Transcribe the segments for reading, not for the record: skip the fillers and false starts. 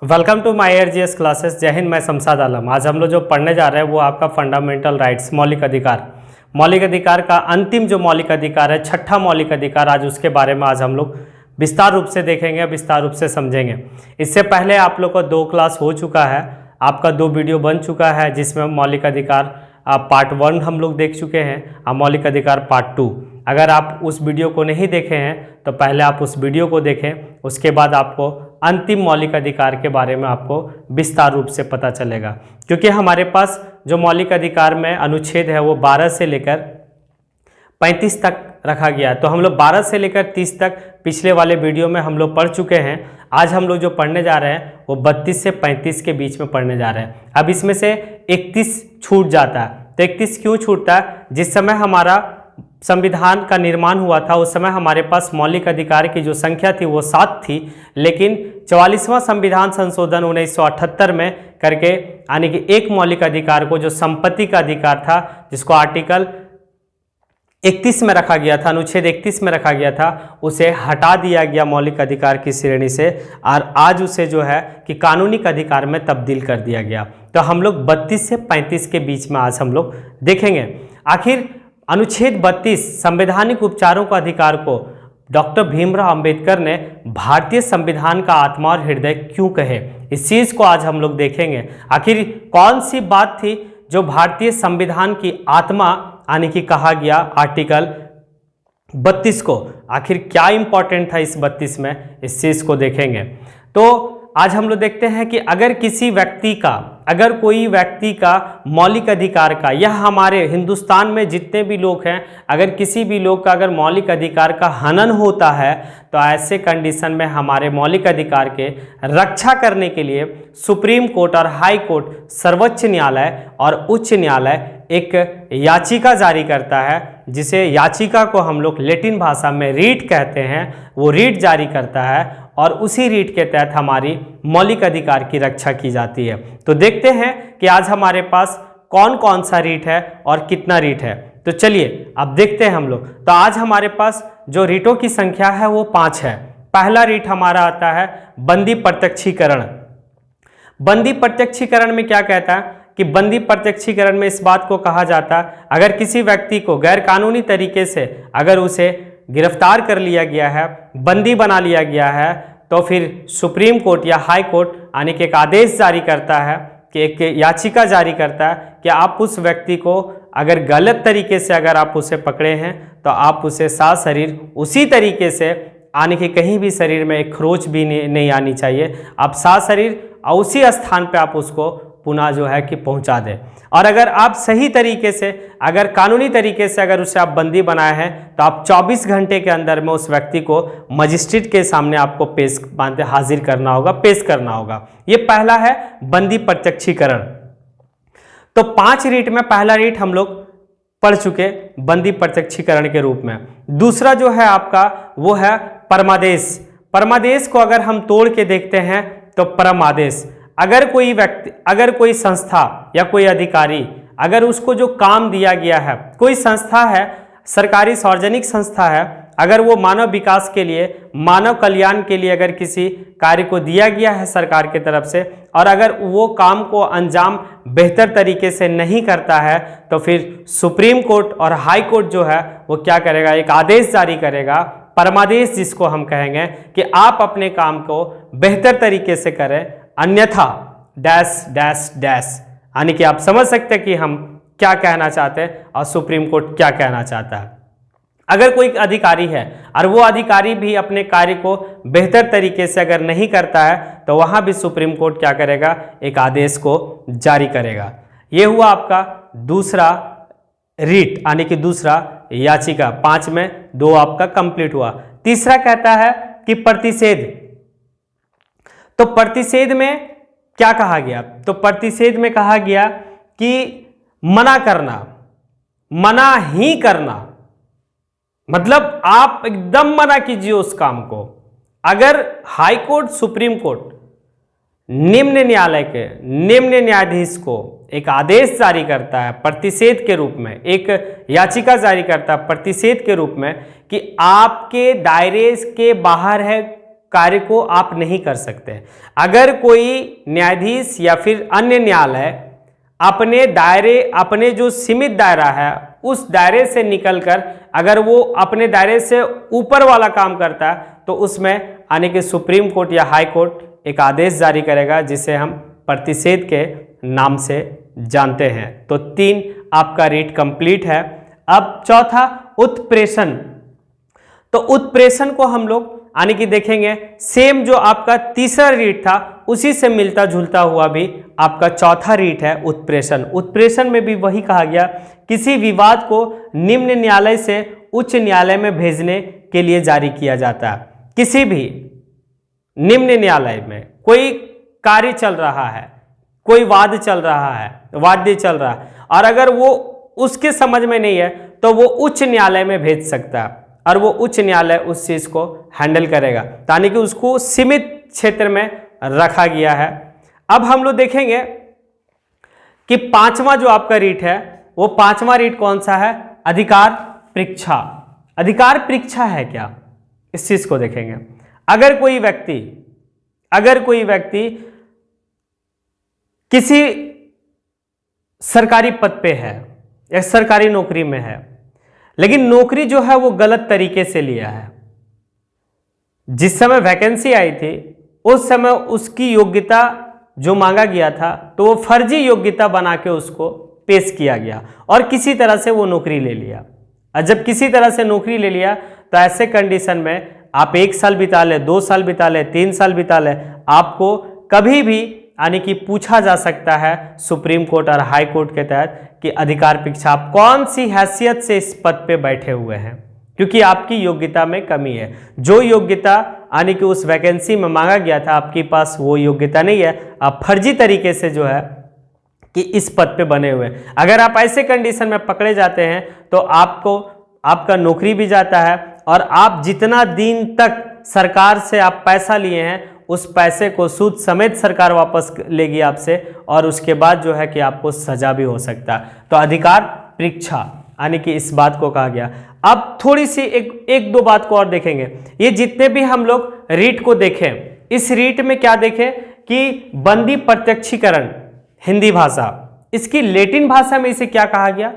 Welcome to my ARGS classes. जय हिंद, मैं शमशाद आलम। आज हम लोग जो पढ़ने जा रहे हैं वो आपका फंडामेंटल राइट्स, मौलिक अधिकार। मौलिक अधिकार का अंतिम जो मौलिक अधिकार है, छठा मौलिक अधिकार, आज उसके बारे में आज हम लोग विस्तार रूप से देखेंगे, विस्तार रूप से समझेंगे। इससे पहले आप लोग को 2 क्लास हो चुका है, आपका 2 वीडियो बन चुका है, जिसमें मौलिक अधिकार पार्ट 1 हम लोग देख चुके हैं और मौलिक अधिकार पार्ट 2। अगर आप उस वीडियो को नहीं देखे हैं तो पहले आप उस वीडियो को देखें, उसके बाद आपको अंतिम मौलिक अधिकार के बारे में आपको विस्तार रूप से पता चलेगा। क्योंकि हमारे पास जो मौलिक अधिकार में अनुच्छेद है वो 12 से लेकर 35 तक रखा गया है। तो हम लोग 12 से लेकर 30 तक पिछले वाले वीडियो में हम लोग पढ़ चुके हैं। आज हम लोग जो पढ़ने जा रहे हैं वो 32 से 35 के बीच में पढ़ने जा रहे हैं। अब इसमें से 31 छूट जाता है। तो 31 क्यों छूटता है? जिस समय हमारा संविधान का निर्माण हुआ था उस समय हमारे पास मौलिक अधिकार की जो संख्या थी वो 7 थी, लेकिन 44वां संविधान संशोधन 1978 में करके, यानी कि एक मौलिक अधिकार को, जो संपत्ति का अधिकार था, जिसको आर्टिकल 31 में रखा गया था, अनुच्छेद 31 में रखा गया था, उसे हटा दिया गया मौलिक अधिकार की श्रेणी से, और आज उसे जो है कि कानूनी अधिकार में तब्दील कर दिया गया। तो हम लोग 32 से 35 के बीच में आज हम लोग देखेंगे आखिर अनुच्छेद 32 संवैधानिक उपचारों का अधिकार को डॉक्टर भीमराव अंबेडकर ने भारतीय संविधान का आत्मा और हृदय क्यों कहे, इस चीज को आज हम लोग देखेंगे। आखिर कौन सी बात थी जो भारतीय संविधान की आत्मा यानी कि कहा गया आर्टिकल 32 को, आखिर क्या इंपॉर्टेंट था इस 32 में, इस चीज को देखेंगे। तो आज हम लोग देखते हैं कि अगर कोई व्यक्ति का मौलिक अधिकार का, यह हमारे हिंदुस्तान में जितने भी लोग हैं, अगर किसी भी लोग का अगर मौलिक अधिकार का हनन होता है तो ऐसे कंडीशन में हमारे मौलिक अधिकार के रक्षा करने के लिए सुप्रीम कोर्ट और हाई कोर्ट, सर्वोच्च न्यायालय और उच्च न्यायालय एक याचिका जारी करता है, जिसे याचिका को हम लोग लैटिन भाषा में रीट कहते हैं। वो रीट जारी करता है और उसी रीट के तहत हमारी मौलिक अधिकार की रक्षा की जाती है। तो देखते हैं कि आज हमारे पास कौन कौन सा रीट है और कितना रीट है। तो चलिए अब देखते हैं हम लोग। तो आज हमारे पास जो रीटों की संख्या है वो 5 है। पहला रीट हमारा आता है बंदी प्रत्यक्षीकरण। बंदी प्रत्यक्षीकरण में क्या कहता है कि बंदी प्रत्यक्षीकरण में इस बात को कहा जाता है, अगर किसी व्यक्ति को गैर कानूनी तरीके से अगर उसे गिरफ्तार कर लिया गया है, बंदी बना लिया गया है, तो फिर सुप्रीम कोर्ट या हाई कोर्ट यानी कि एक आदेश जारी करता है, कि एक याचिका जारी करता है कि आप उस व्यक्ति को अगर गलत तरीके से अगर आप उसे पकड़े हैं तो आप उसे साथ शरीर उसी तरीके से, यानी कि कहीं भी शरीर में एक खरोच भी नहीं आनी चाहिए, आप साथ शरीर उसी स्थान पे आप उसको पुनः जो है कि पहुंचा दें। और अगर आप सही तरीके से, अगर कानूनी तरीके से अगर उसे आप बंदी बनाए हैं तो आप 24 घंटे के अंदर में उस व्यक्ति को मजिस्ट्रेट के सामने आपको हाजिर करना होगा, पेश करना होगा। ये पहला है बंदी प्रत्यक्षीकरण। तो 5 रीट में पहला रीट हम लोग पढ़ चुके बंदी प्रत्यक्षीकरण के रूप में। दूसरा जो है आपका वो है परमादेश। परमादेश को अगर हम तोड़ के देखते हैं तो परमादेश, अगर कोई व्यक्ति, अगर कोई संस्था या कोई अधिकारी, अगर उसको जो काम दिया गया है, कोई संस्था है, सरकारी सार्वजनिक संस्था है, अगर वो मानव विकास के लिए, मानव कल्याण के लिए अगर किसी कार्य को दिया गया है सरकार की तरफ से, और अगर वो काम को अंजाम बेहतर तरीके से नहीं करता है तो फिर सुप्रीम कोर्ट और हाई कोर्ट जो है वो क्या करेगा, एक आदेश जारी करेगा, परमादेश जिसको हम कहेंगे, कि आप अपने काम को बेहतर तरीके से करें, अन्यथा डैश डैश डैश, यानी कि आप समझ सकते हैं कि हम क्या कहना चाहते हैं और सुप्रीम कोर्ट क्या कहना चाहता है। अगर कोई अधिकारी है और वो अधिकारी भी अपने कार्य को बेहतर तरीके से अगर नहीं करता है तो वहां भी सुप्रीम कोर्ट क्या करेगा, एक आदेश को जारी करेगा। ये हुआ आपका दूसरा रीट, यानी कि दूसरा याचिका। 5 में 2 आपका कंप्लीट हुआ। तीसरा कहता है कि प्रतिषेध। तो प्रतिषेध में क्या कहा गया? तो प्रतिषेध में कहा गया कि मना करना, मना ही करना, मतलब आप एकदम मना कीजिए उस काम को। अगर हाई कोर्ट, सुप्रीम कोर्ट निम्न न्यायालय के निम्न न्यायाधीश को एक आदेश जारी करता है प्रतिषेध के रूप में, एक याचिका जारी करता है प्रतिषेध के रूप में, कि आपके दायरे के बाहर है कार्य को आप नहीं कर सकते। अगर कोई न्यायाधीश या फिर अन्य न्यायालय अपने दायरे, अपने जो सीमित दायरा है उस दायरे से निकलकर अगर वो अपने दायरे से ऊपर वाला काम करता है तो उसमें यानी कि सुप्रीम कोर्ट या हाई कोर्ट एक आदेश जारी करेगा जिसे हम प्रतिषेध के नाम से जानते हैं। तो 3 आपका रीट कंप्लीट है। अब चौथा उत्प्रेषण। तो उत्प्रेषण को हम लोग यानी कि देखेंगे सेम जो आपका तीसरा रीट था उसी से मिलता जुलता हुआ भी आपका चौथा रीट है उत्प्रेषण। उत्प्रेषण में भी वही कहा गया, किसी विवाद को निम्न न्यायालय से उच्च न्यायालय में भेजने के लिए जारी किया जाता है। किसी भी निम्न न्यायालय में कोई कार्य चल रहा है, कोई वाद चल रहा है, वाद्य चल रहा है, और अगर वो उसके समझ में नहीं है तो वो उच्च न्यायालय में भेज सकता है और वो उच्च न्यायालय उस चीज को हैंडल करेगा, यानी कि उसको सीमित क्षेत्र में रखा गया है। अब हम लोग देखेंगे कि 5वां जो आपका रीट है वो 5वां रीट कौन सा है? अधिकार परीक्षा। अधिकार परीक्षा है क्या, इस चीज को देखेंगे। अगर कोई व्यक्ति किसी सरकारी पद पे है या सरकारी नौकरी में है, लेकिन नौकरी जो है वो गलत तरीके से लिया है। जिस समय वैकेंसी आई थी उस समय उसकी योग्यता जो मांगा गया था तो वो फर्जी योग्यता बना के उसको पेश किया गया और किसी तरह से वो नौकरी ले लिया। और जब किसी तरह से नौकरी ले लिया तो ऐसे कंडीशन में आप 1 साल बिता ले, 2 साल बिता ले, 3 साल बिता ले, आपको कभी भी यानी कि पूछा जा सकता है सुप्रीम कोर्ट और हाई कोर्ट के तहत कि अधिकार परीक्षा आप कौन सी हैसियत से इस पद पे बैठे हुए हैं, क्योंकि आपकी योग्यता में कमी है। जो योग्यता यानी कि उस वैकेंसी में मांगा गया था आपके पास वो योग्यता नहीं है, आप फर्जी तरीके से जो है कि इस पद पे बने हुए। अगर आप ऐसे कंडीशन में पकड़े जाते हैं तो आपका नौकरी भी जाता है और आप जितना दिन तक सरकार से आप पैसा लिए हैं उस पैसे को सूद समेत सरकार वापस लेगी आपसे, और उसके बाद जो है कि आपको सजा भी हो सकता है। तो अधिकार परीक्षा यानी कि इस बात को कहा गया। अब थोड़ी सी एक दो बात को और देखेंगे। ये जितने भी हम लोग रीट को देखें, इस रीट में क्या देखें कि बंदी प्रत्यक्षीकरण हिंदी भाषा, इसकी लैटिन भाषा में इसे क्या कहा गया?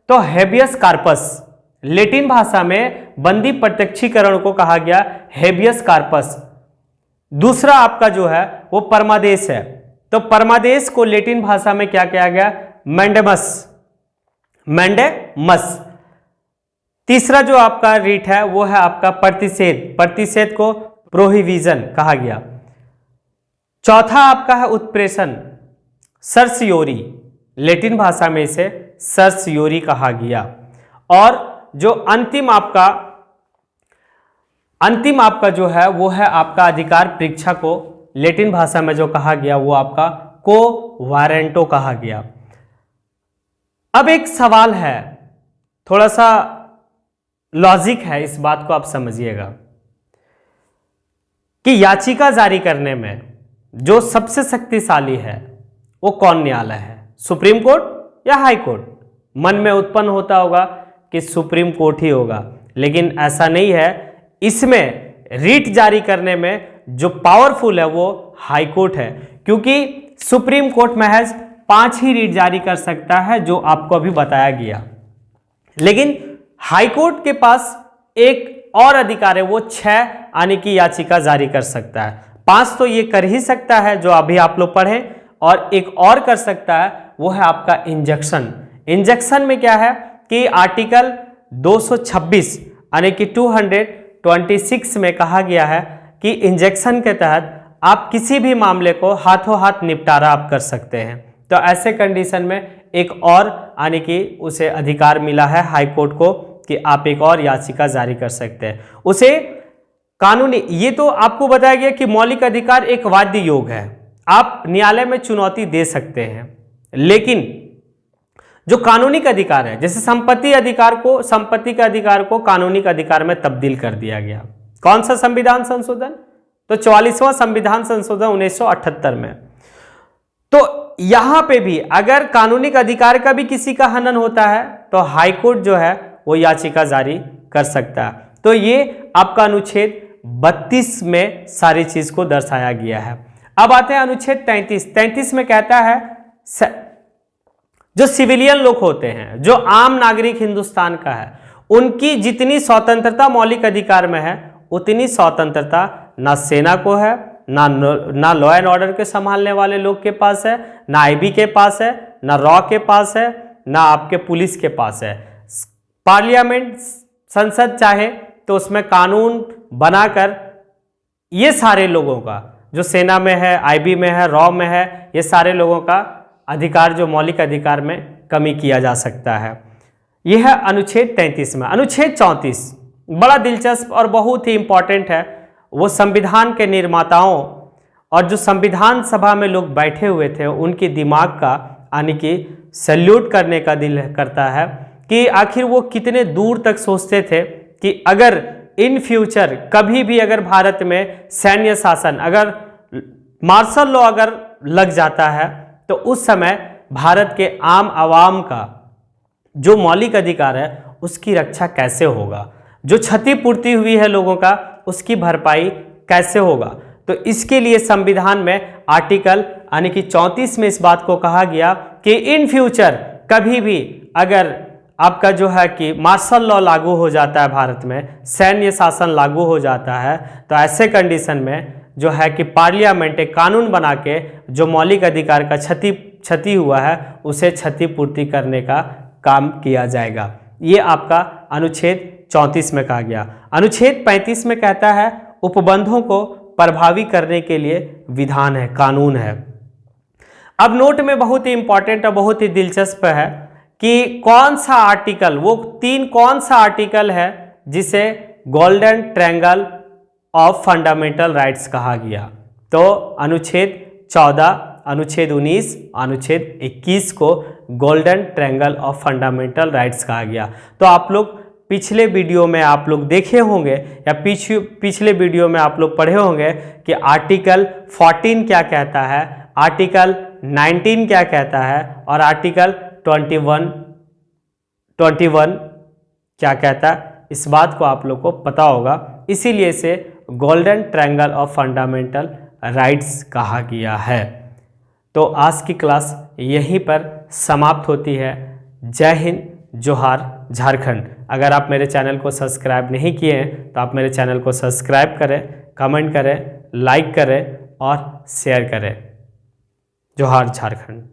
तो हेबियस कार्पस। लैटिन भाषा में बंदी प्रत्यक्षीकरण को कहा गया हेबियस कार्पस। दूसरा आपका जो है वो परमादेश है, तो परमादेश को लैटिन भाषा में क्या किया गया? मैंडेमस। तीसरा जो आपका रीट है वो है आपका प्रतिषेध। प्रतिषेध को प्रोहिबिशन कहा गया। चौथा आपका है उत्प्रेषण, सर्सियोरी। लैटिन भाषा में इसे सर्सियोरी कहा गया। और जो अंतिम आपका जो है वो है आपका अधिकार परीक्षा को लैटिन भाषा में जो कहा गया वो आपका को वारेंटो कहा गया। अब एक सवाल है, थोड़ा सा लॉजिक है, इस बात को आप समझिएगा कि याचिका जारी करने में जो सबसे शक्तिशाली है वो कौन न्यायालय है? सुप्रीम कोर्ट या हाई कोर्ट? मन में उत्पन्न होता होगा कि सुप्रीम कोर्ट ही होगा, लेकिन ऐसा नहीं है। इसमें रीट जारी करने में जो पावरफुल है वो हाई कोर्ट है, क्योंकि सुप्रीम कोर्ट महज 5 ही रीट जारी कर सकता है जो आपको अभी बताया गया, लेकिन हाई कोर्ट के पास एक और अधिकार है, वो 6 यानी कि याचिका जारी कर सकता है। 5 तो ये कर ही सकता है जो अभी आप लोग पढ़े, और एक और कर सकता है वो है आपका इंजक्शन। इंजक्शन में क्या है कि आर्टिकल 226 यानी कि 226 में कहा गया है कि इंजेक्शन के तहत आप किसी भी मामले को हाथों हाथ निपटारा आप कर सकते हैं। तो ऐसे कंडीशन में एक और यानी कि उसे अधिकार मिला है हाई कोर्ट को कि आप एक और याचिका जारी कर सकते हैं। उसे कानूनी, ये तो आपको बताया गया कि मौलिक अधिकार एक वाद्य योग है, आप न्यायालय में चुनौती दे सकते हैं, लेकिन जो कानूनिक अधिकार है, जैसे संपत्ति के अधिकार को कानूनिक अधिकार में तब्दील कर दिया गया। कौन सा संविधान संशोधन? तो 44वां संविधान संशोधन 1978 में। तो यहां पे भी अगर कानूनिक अधिकार का भी किसी का हनन होता है तो हाई कोर्ट जो है वो याचिका जारी कर सकता है। तो ये आपका अनुच्छेद 32 में सारी चीज को दर्शाया गया है। अब आते हैं अनुच्छेद 33 में कहता है जो सिविलियन लोग होते हैं, जो आम नागरिक हिंदुस्तान का है, उनकी जितनी स्वतंत्रता मौलिक अधिकार में है उतनी स्वतंत्रता ना सेना को है, ना लॉ एंड ऑर्डर के संभालने वाले लोग के पास है, ना आईबी के पास है, ना रॉ के पास है, ना आपके पुलिस के पास है। पार्लियामेंट संसद चाहे तो उसमें कानून बनाकर ये सारे लोगों का, जो सेना में है, आईबी में है, रॉ में है, ये सारे लोगों का अधिकार जो मौलिक अधिकार में कमी किया जा सकता है। यह है अनुच्छेद 33 में। अनुच्छेद 34 बड़ा दिलचस्प और बहुत ही इंपॉर्टेंट है। वो संविधान के निर्माताओं और जो संविधान सभा में लोग बैठे हुए थे उनके दिमाग का यानी कि सैल्यूट करने का दिल करता है कि आखिर वो कितने दूर तक सोचते थे कि अगर इन फ्यूचर कभी भी अगर भारत में सैन्य शासन, अगर मार्शल लॉ अगर लग जाता है तो उस समय भारत के आम आवाम का जो मौलिक अधिकार है उसकी रक्षा कैसे होगा, जो क्षतिपूर्ति हुई है लोगों का उसकी भरपाई कैसे होगा। तो इसके लिए संविधान में आर्टिकल यानी कि 34 में इस बात को कहा गया कि इन फ्यूचर कभी भी अगर आपका जो है कि मार्शल लॉ लागू हो जाता है, भारत में सैन्य शासन लागू हो जाता है, तो ऐसे कंडीशन में जो है कि पार्लियामेंट एक कानून बना के जो मौलिक अधिकार का क्षति हुआ है उसे क्षतिपूर्ति करने का काम किया जाएगा। ये आपका अनुच्छेद 34 में कहा गया। अनुच्छेद 35 में कहता है उपबंधों को प्रभावी करने के लिए विधान है, कानून है। अब नोट में बहुत ही इंपॉर्टेंट और बहुत ही दिलचस्प है कि कौन सा आर्टिकल, वो कौन सा आर्टिकल है जिसे golden triangle of fundamental rights कहा गया। तो अनुच्छेद 14, अनुच्छेद 19, अनुच्छेद 21 को golden triangle of fundamental rights कहा गया। तो आप लोग पिछले वीडियो में आप लोग देखे होंगे या पिछले वीडियो में आप लोग पढ़े होंगे कि आर्टिकल 14 क्या कहता है, आर्टिकल 19 क्या कहता है और आर्टिकल 21 क्या कहता है। इस बात को आप लोग को पता होगा, इसीलिए इसे golden triangle of fundamental rights कहा गया है। तो आज की क्लास यहीं पर समाप्त होती है। जय हिंद, जोहार, झारखंड। अगर आप मेरे चैनल को सब्सक्राइब नहीं किए हैं तो आप मेरे चैनल को सब्सक्राइब करें, कमेंट करें, लाइक करें और शेयर करें। जोहार झारखंड।